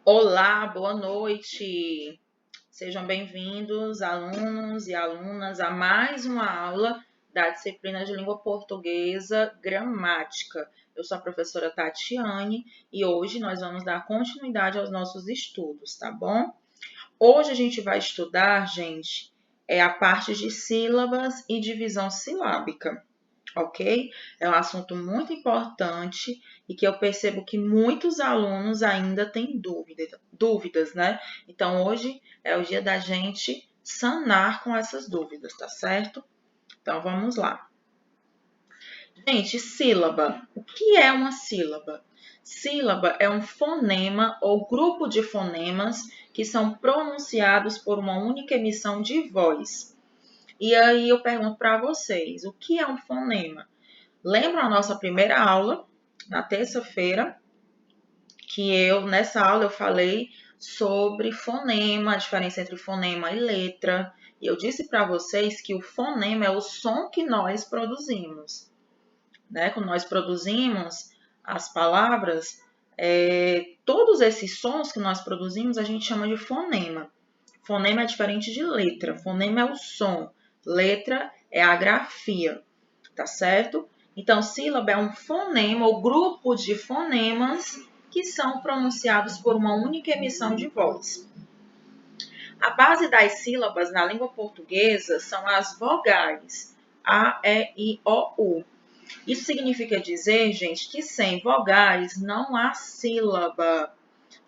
Olá, boa noite. Sejam bem-vindos, alunos e alunas, a mais uma aula da disciplina de língua portuguesa gramática. Eu sou a professora Tatiane e hoje nós vamos dar continuidade aos nossos estudos, tá bom? Hoje a gente vai estudar, gente, a parte de sílabas e divisão silábica. Ok? É um assunto muito importante e que eu percebo que muitos alunos ainda têm dúvidas, né? Então, hoje é o dia da gente sanar com essas dúvidas, tá certo? Então, vamos lá. Gente, sílaba. O que é uma sílaba? Sílaba é um fonema ou grupo de fonemas que são pronunciados por uma única emissão de voz. E aí eu pergunto para vocês, o que é um fonema? Lembra a nossa primeira aula, na terça-feira, que nessa aula eu falei sobre fonema, a diferença entre fonema e letra. E eu disse para vocês que o fonema é o som que nós produzimos, né? Quando nós produzimos as palavras, todos esses sons que nós produzimos a gente chama de fonema. Fonema é diferente de letra. Fonema é o som, letra é a grafia, tá certo? Então, sílaba é um fonema ou grupo de fonemas que são pronunciados por uma única emissão de voz. A base das sílabas na língua portuguesa são as vogais A, E, I, O, U. Isso significa dizer, gente, que sem vogais não há sílaba.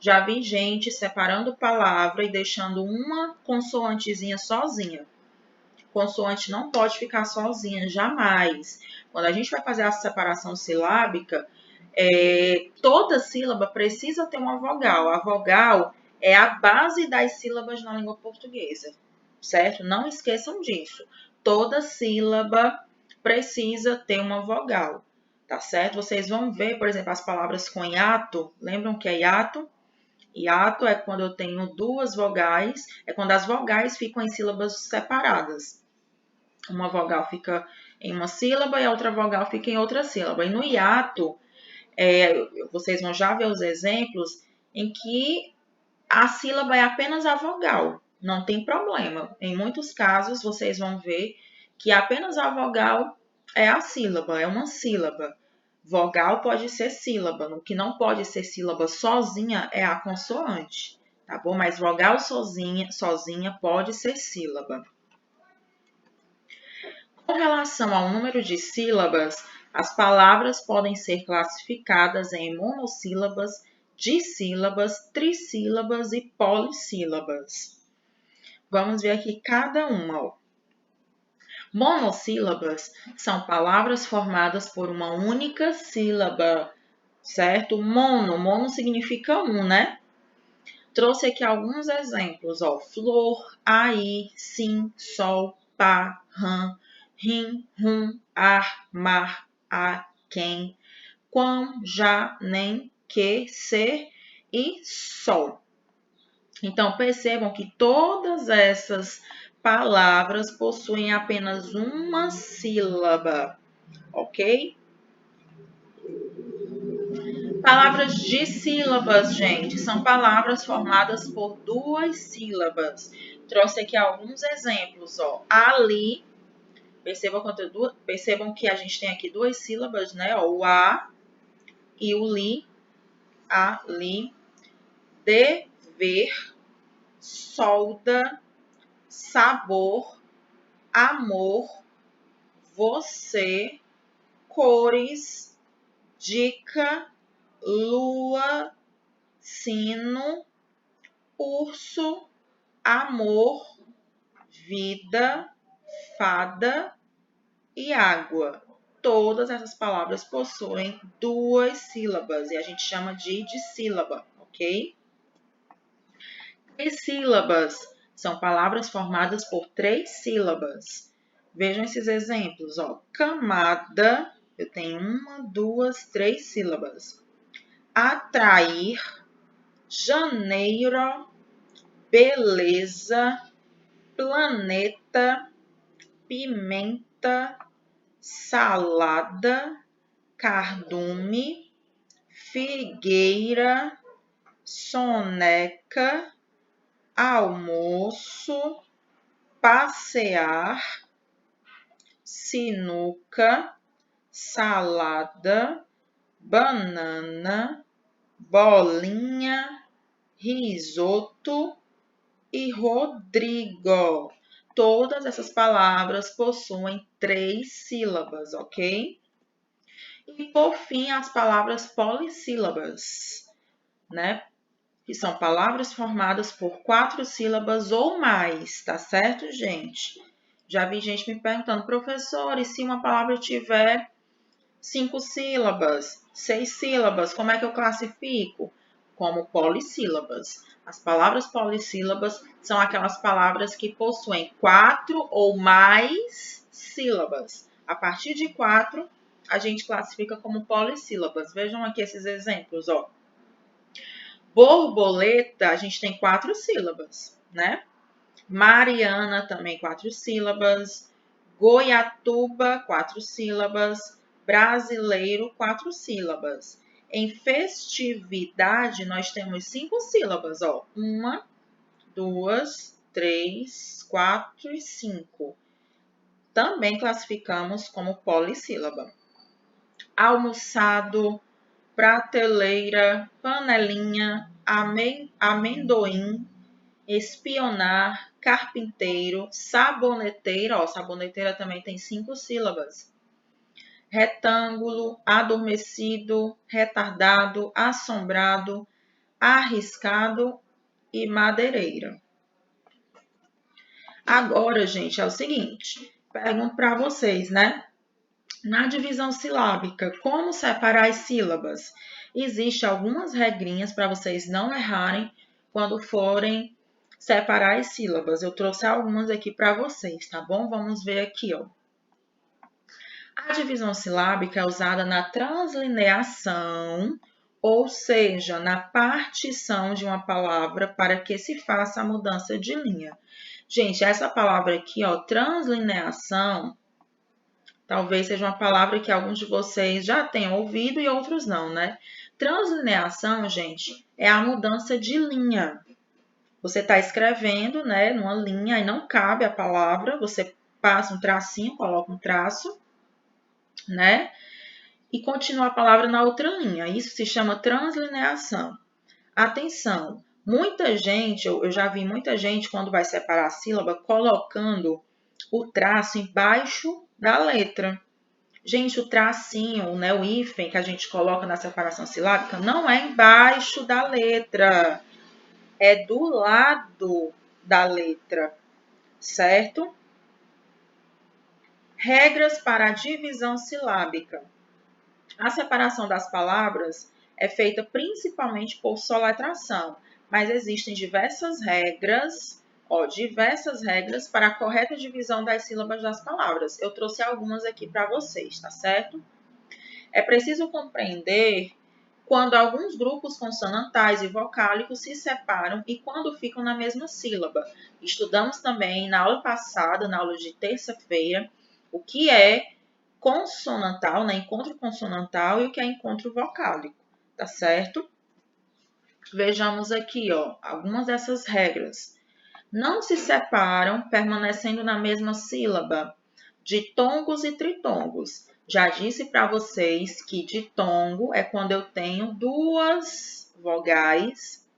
Já vi gente separando palavra e deixando uma consoantezinha sozinha. Consoante não pode ficar sozinha, jamais. Quando a gente vai fazer a separação silábica, toda sílaba precisa ter uma vogal. A vogal é a base das sílabas na língua portuguesa, certo? Não esqueçam disso. Toda sílaba precisa ter uma vogal, tá certo? Vocês vão ver, por exemplo, as palavras com hiato. Lembram que é hiato? Hiato é quando eu tenho duas vogais, é quando as vogais ficam em sílabas separadas. Uma vogal fica em uma sílaba e a outra vogal fica em outra sílaba. E no hiato, vocês vão já ver os exemplos em que a sílaba é apenas a vogal. Não tem problema. Em muitos casos, vocês vão ver que apenas a vogal é a sílaba, é uma sílaba. Vogal pode ser sílaba. O que não pode ser sílaba sozinha é a consoante, tá bom? Mas vogal sozinha pode ser sílaba. Com relação ao número de sílabas, as palavras podem ser classificadas em monossílabas, dissílabas, trissílabas e polissílabas. Vamos ver aqui cada uma. Monossílabas são palavras formadas por uma única sílaba, certo? Mono significa um, né? Trouxe aqui alguns exemplos, flor, aí, sim, sol, pá, rã, rim, rum, ar, mar, a, quem, quão, já, nem, que, ser e sol. Então, percebam que todas essas palavras possuem apenas uma sílaba, ok? Palavras dissílabas, gente, são palavras formadas por duas sílabas. Trouxe aqui alguns exemplos, ali. Percebam que a gente tem aqui duas sílabas, né? O a e o li. Ali. Dever, solda, sabor, amor, você, cores, dica, lua, sino, urso, amor, vida, fada e água. Todas essas palavras possuem duas sílabas e a gente chama de dissílaba, ok? Trissílabas são palavras formadas por três sílabas. Vejam esses exemplos, camada, eu tenho uma, duas, três sílabas. Atrair, janeiro, beleza, planeta, pimenta, salada, cardume, figueira, soneca, almoço, passear, sinuca, salada, banana, bolinha, risoto e Rodrigo. Todas essas palavras possuem 3 sílabas, ok? E por fim, as palavras polissílabas, né? Que são palavras formadas por 4 sílabas ou mais, tá certo, gente? Já vi gente me perguntando, professor, e se uma palavra tiver 5 sílabas, 6 sílabas, como é que eu classifico? Como polissílabas. As palavras polissílabas são aquelas palavras que possuem 4 ou mais sílabas. A partir de 4, a gente classifica como polissílabas. Vejam aqui esses exemplos, ó. Borboleta, a gente tem 4 sílabas, né? Mariana também 4 sílabas. Goiatuba, 4 sílabas. Brasileiro, 4 sílabas. Em festividade, nós temos 5 sílabas, ó. 1, 2, 3, 4 e 5. Também classificamos como polissílaba. Almoçado, prateleira, panelinha, amendoim, espionar, carpinteiro, saboneteira, ó, saboneteira também tem 5 sílabas. Retângulo, adormecido, retardado, assombrado, arriscado e madeireira. Agora, gente, é o seguinte, pergunto para vocês, né? Na divisão silábica, como separar as sílabas? Existem algumas regrinhas para vocês não errarem quando forem separar as sílabas. Eu trouxe algumas aqui para vocês, tá bom? Vamos ver aqui, ó. A divisão silábica é usada na translineação, ou seja, na partição de uma palavra para que se faça a mudança de linha. Gente, essa palavra aqui, ó, translineação, talvez seja uma palavra que alguns de vocês já tenham ouvido e outros não, né? Translineação, gente, é a mudança de linha. Você está escrevendo, né, numa linha e não cabe a palavra, você passa um tracinho, coloca um traço, né? E continua a palavra na outra linha. Isso se chama translineação. Atenção, muita gente, eu já vi muita gente quando vai separar a sílaba colocando o traço embaixo da letra. Gente, o tracinho, né, o hífen que a gente coloca na separação silábica não é embaixo da letra, é do lado da letra, certo? Regras para a divisão silábica. A separação das palavras é feita principalmente por soletração, mas existem diversas regras para a correta divisão das sílabas das palavras. Eu trouxe algumas aqui para vocês, tá certo? É preciso compreender quando alguns grupos consonantais e vocálicos se separam e quando ficam na mesma sílaba. Estudamos também na aula passada, na aula de terça-feira, o que é consonantal, né? Encontro consonantal e o que é encontro vocálico, tá certo? Vejamos aqui, ó, algumas dessas regras. Não se separam permanecendo na mesma sílaba, ditongos e tritongos. Já disse para vocês que ditongo é quando eu tenho duas vogais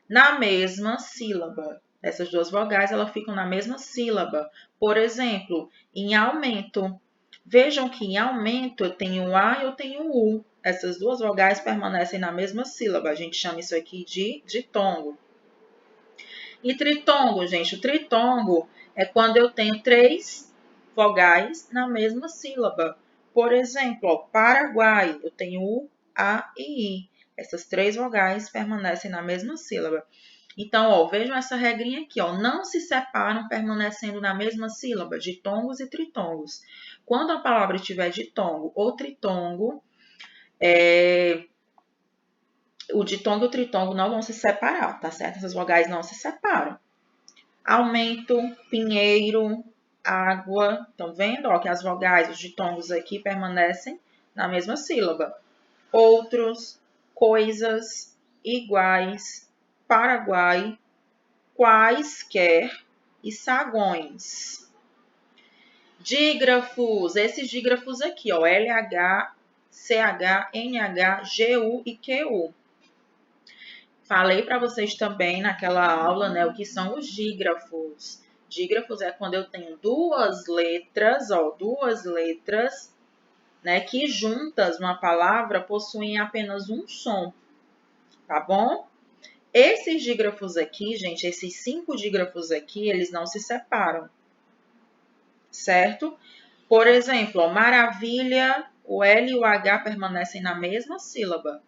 na mesma sílaba. Essas duas vogais elas ficam na mesma sílaba. Por exemplo, em aumento. Vejam que em aumento eu tenho A e eu tenho U. Essas duas vogais permanecem na mesma sílaba. A gente chama isso aqui de ditongo. E tritongo, gente, o tritongo é quando eu tenho 3 vogais na mesma sílaba. Por exemplo, ó, Paraguai, eu tenho U, A e I. Essas 3 vogais permanecem na mesma sílaba. Então, ó, vejam essa regrinha aqui, ó, não se separam permanecendo na mesma sílaba, ditongos e tritongos. Quando a palavra tiver ditongo ou tritongo, o ditongo e o tritongo não vão se separar, tá certo? Essas vogais não se separam. Aumento, pinheiro, água. Estão vendo? Ó, que as vogais, os ditongos aqui permanecem na mesma sílaba. Outros, coisas, iguais, Paraguai, quaisquer e sagões. Dígrafos, esses dígrafos aqui, ó, LH, CH, NH, GU e QU. Falei para vocês também naquela aula, né, o que são os dígrafos. Dígrafos é quando eu tenho duas letras, né, que juntas uma palavra possuem apenas um som, tá bom? Esses dígrafos aqui, gente, esses 5 dígrafos aqui, eles não se separam, certo? Por exemplo, ó, maravilha, o L e o H permanecem na mesma sílaba.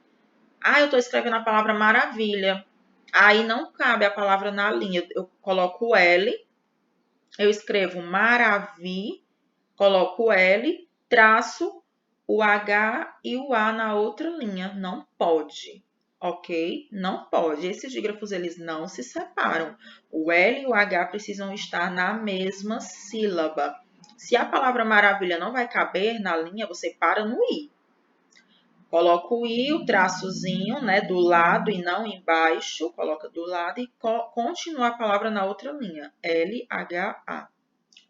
Eu estou escrevendo a palavra maravilha. Aí não cabe a palavra na linha. Eu coloco o L, eu escrevo maravi, coloco o L, traço o H e o A na outra linha. Não pode, ok? Não pode. Esses dígrafos, eles não se separam. O L e o H precisam estar na mesma sílaba. Se a palavra maravilha não vai caber na linha, você para no I. Coloca o I, o traçozinho, né, do lado e não embaixo. Coloca do lado e continua a palavra na outra linha. L, H, A.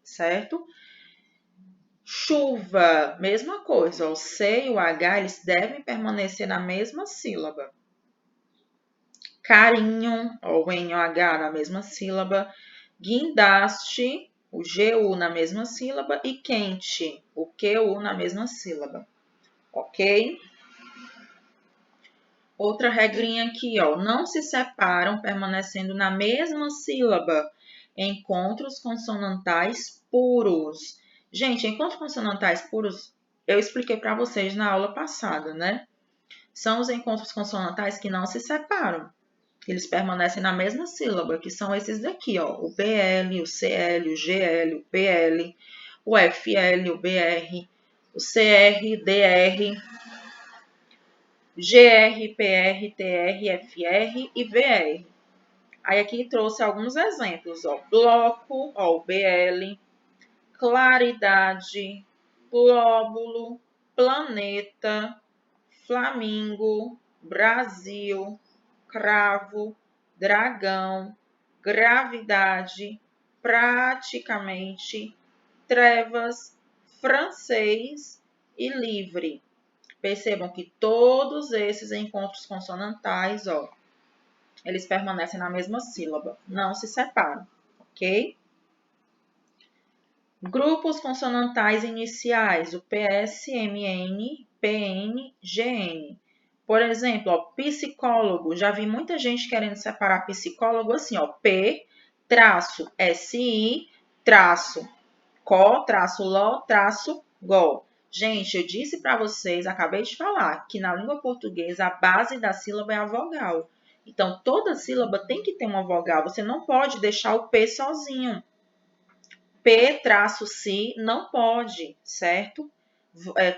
Certo? Chuva, mesma coisa. O C e o H, eles devem permanecer na mesma sílaba. Carinho, o N e o H na mesma sílaba. Guindaste, o GU na mesma sílaba. E quente, o QU na mesma sílaba. Ok? Outra regrinha aqui, ó, não se separam permanecendo na mesma sílaba. Encontros consonantais puros. Gente, encontros consonantais puros, eu expliquei para vocês na aula passada, né? São os encontros consonantais que não se separam. Eles permanecem na mesma sílaba, que são esses daqui, ó. O BL, o CL, o GL, o PL, o FL, o BR, o CR, DR, GR, PR, TR, FR e VR. Aí aqui trouxe alguns exemplos, ó. Bloco, ó, o BL, claridade, glóbulo, planeta, Flamingo, Brasil, cravo, dragão, gravidade, praticamente, trevas, francês e livre. Percebam que todos esses encontros consonantais, ó, eles permanecem na mesma sílaba, não se separam, ok? Grupos consonantais iniciais, o PS, MN, PN, GN. Por exemplo, ó, psicólogo, já vi muita gente querendo separar psicólogo assim, ó, P, traço, SI, traço, CO, traço, LO, traço, GO. Gente, eu disse para vocês, acabei de falar, que na língua portuguesa a base da sílaba é a vogal. Então, toda sílaba tem que ter uma vogal. Você não pode deixar o P sozinho. P, traço, si, não pode, certo?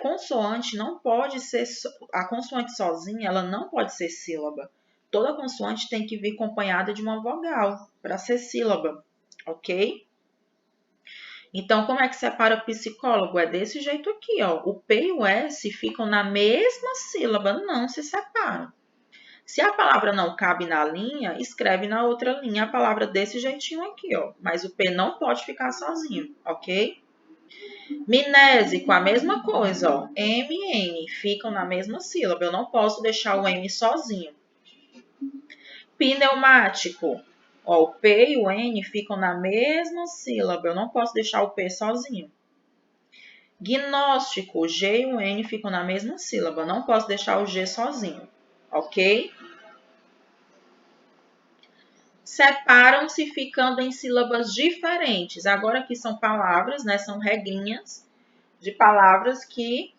Consoante não pode ser... A consoante sozinha, ela não pode ser sílaba. Toda consoante tem que vir acompanhada de uma vogal para ser sílaba, ok? Então, como é que separa o psicólogo? É desse jeito aqui, ó. O P e o S ficam na mesma sílaba, não se separam. Se a palavra não cabe na linha, escreve na outra linha a palavra desse jeitinho aqui, ó. Mas o P não pode ficar sozinho, ok? Minésico, a mesma coisa, ó. M e N ficam na mesma sílaba. Eu não posso deixar o M sozinho. Pneumático. Ó, o P e o N ficam na mesma sílaba. Eu não posso deixar o P sozinho. Gnóstico. O G e o N ficam na mesma sílaba. Não posso deixar o G sozinho. Ok? Separam-se ficando em sílabas diferentes. Agora aqui são palavras, né? São regrinhas de palavras que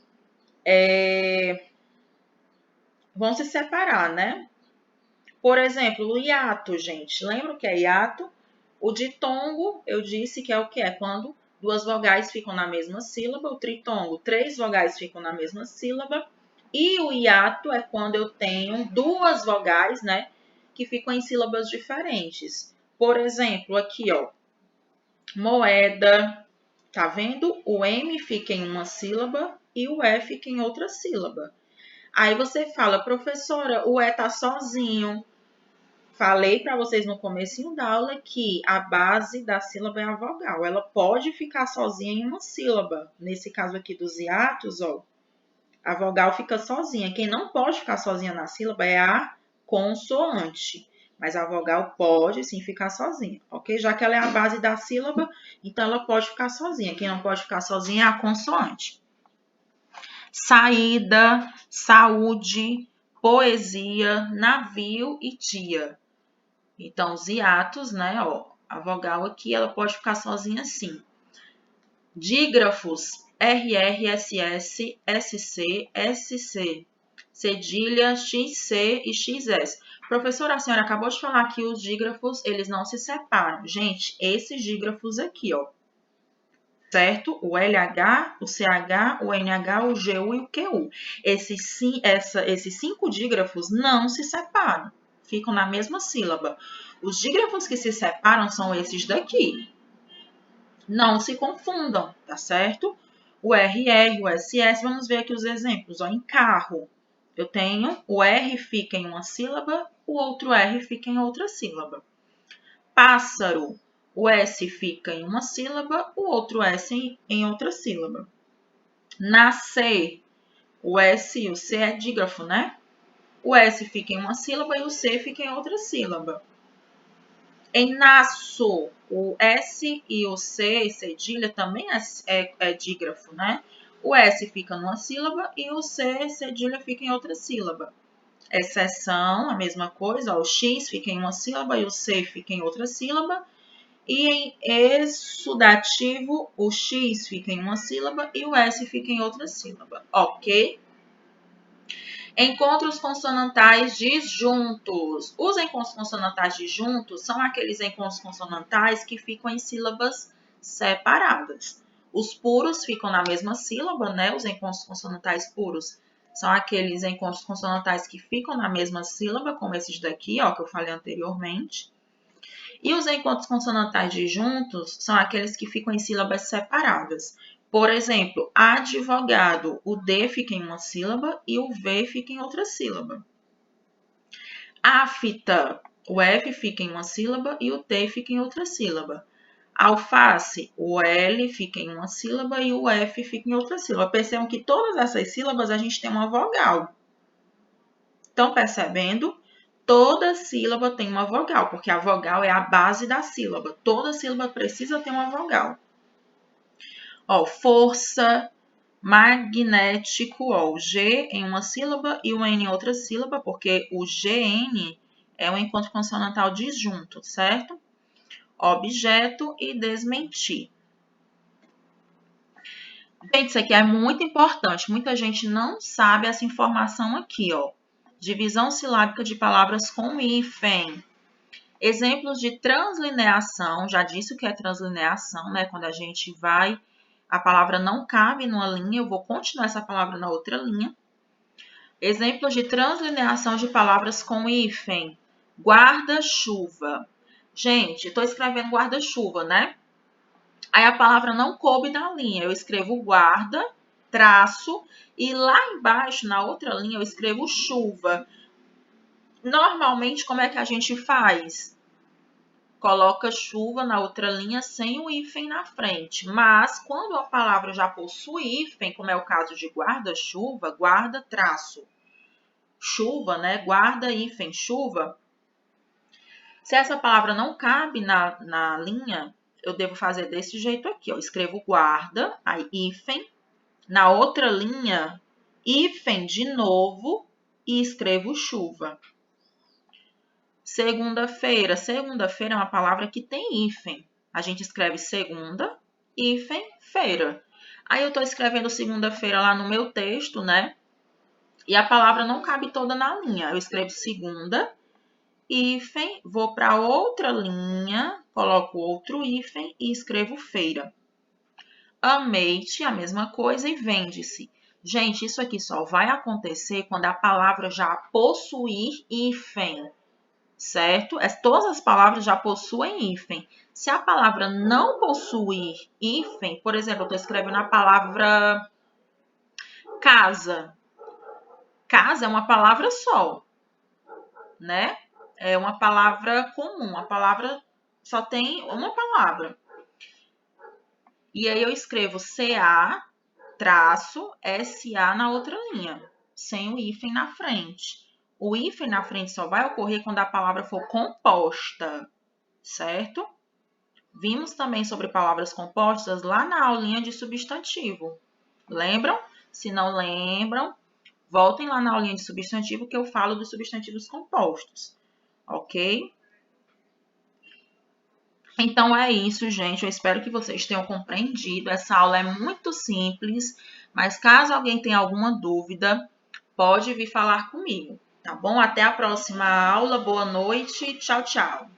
vão se separar, né? Por exemplo, o hiato, gente. Lembra o que é hiato? O ditongo, eu disse que é o que é? Quando duas vogais ficam na mesma sílaba. O tritongo, 3 vogais ficam na mesma sílaba. E o hiato é quando eu tenho duas vogais, né? Que ficam em sílabas diferentes. Por exemplo, aqui, ó. Moeda. Tá vendo? O M fica em uma sílaba e o E fica em outra sílaba. Aí você fala, professora, o E tá sozinho. Falei para vocês no comecinho da aula que a base da sílaba é a vogal. Ela pode ficar sozinha em uma sílaba. Nesse caso aqui dos hiatos, ó, a vogal fica sozinha. Quem não pode ficar sozinha na sílaba é a consoante. Mas a vogal pode sim ficar sozinha, ok? Já que ela é a base da sílaba, então ela pode ficar sozinha. Quem não pode ficar sozinha é a consoante. Saída, saúde, poesia, navio e dia. Então, os hiatos, né? Ó, a vogal aqui, ela pode ficar sozinha assim. Dígrafos, RR, SS, SC, SC. Cedilha, XC e XS. Professora, a senhora acabou de falar que os dígrafos, eles não se separam. Gente, esses dígrafos aqui, ó. Certo? O LH, o CH, o NH, o GU e o QU. Esses 5 dígrafos não se separam. Ficam na mesma sílaba. Os dígrafos que se separam são esses daqui. Não se confundam, tá certo? O RR, o SS, vamos ver aqui os exemplos. Ó, em carro, eu tenho o R fica em uma sílaba, o outro R fica em outra sílaba. Pássaro, o S fica em uma sílaba, o outro S em outra sílaba. Nascer, o S e o C é dígrafo, né? O S fica em uma sílaba e o C fica em outra sílaba. Em nasço, o S e o C, cedilha, também é dígrafo, né? O S fica numa sílaba e o C, cedilha, fica em outra sílaba. Exceção, a mesma coisa, ó, o X fica em uma sílaba e o C fica em outra sílaba. E em exudativo, o X fica em uma sílaba e o S fica em outra sílaba, ok? Encontros consonantais disjuntos. Os encontros consonantais disjuntos são aqueles encontros consonantais que ficam em sílabas separadas. Os puros ficam na mesma sílaba, né? Os encontros consonantais puros são aqueles encontros consonantais que ficam na mesma sílaba, como esses daqui, ó, que eu falei anteriormente. E os encontros consonantais disjuntos são aqueles que ficam em sílabas separadas. Por exemplo, advogado, o D fica em uma sílaba e o V fica em outra sílaba. Afta, o F fica em uma sílaba e o T fica em outra sílaba. Alface, o L fica em uma sílaba e o F fica em outra sílaba. Percebam que todas essas sílabas a gente tem uma vogal. Estão percebendo? Toda sílaba tem uma vogal, porque a vogal é a base da sílaba. Toda sílaba precisa ter uma vogal. Ó, força, magnético, ó, o G em uma sílaba e o N em outra sílaba, porque o GN é um encontro consonantal disjunto, certo? Objeto e desmentir. Gente, isso aqui é muito importante. Muita gente não sabe essa informação aqui, ó. Divisão silábica de palavras com hífen. Exemplos de translineação, já disse o que é translineação, né? Quando a gente vai, a palavra não cabe numa linha, eu vou continuar essa palavra na outra linha. Exemplos de translineação de palavras com hífen. Guarda-chuva. Gente, estou escrevendo guarda-chuva, né? Aí a palavra não coube na linha. Eu escrevo guarda, traço, e lá embaixo, na outra linha, eu escrevo chuva. Normalmente, como é que a gente faz? Coloca chuva na outra linha sem o hífen na frente. Mas, quando a palavra já possui hífen, como é o caso de guarda-chuva, guarda, traço, chuva, né? Guarda, hífen, chuva. Se essa palavra não cabe na linha, eu devo fazer desse jeito aqui, ó. Escrevo guarda, aí hífen. Na outra linha, hífen de novo e escrevo chuva. Segunda-feira. Segunda-feira é uma palavra que tem hífen. A gente escreve segunda, hífen, feira. Aí eu estou escrevendo segunda-feira lá no meu texto, né? E a palavra não cabe toda na linha. Eu escrevo segunda, hífen, vou para outra linha, coloco outro hífen e escrevo feira. Amei-te, a mesma coisa, e vende-se. Gente, isso aqui só vai acontecer quando a palavra já possuir hífen. Certo? Todas as palavras já possuem hífen. Se a palavra não possuir hífen, por exemplo, eu estou escrevendo a palavra casa. casa é uma palavra só, né? É uma palavra comum, a palavra só tem uma palavra. E aí eu escrevo CA traço SA na outra linha, sem o hífen na frente. O hífen na frente só vai ocorrer quando a palavra for composta, certo? Vimos também sobre palavras compostas lá na aulinha de substantivo. Lembram? Se não lembram, voltem lá na aulinha de substantivo que eu falo dos substantivos compostos, ok? Então é isso, gente. Eu espero que vocês tenham compreendido. Essa aula é muito simples, mas caso alguém tenha alguma dúvida, pode vir falar comigo, tá bom? Até a próxima aula. Boa noite. Tchau, tchau.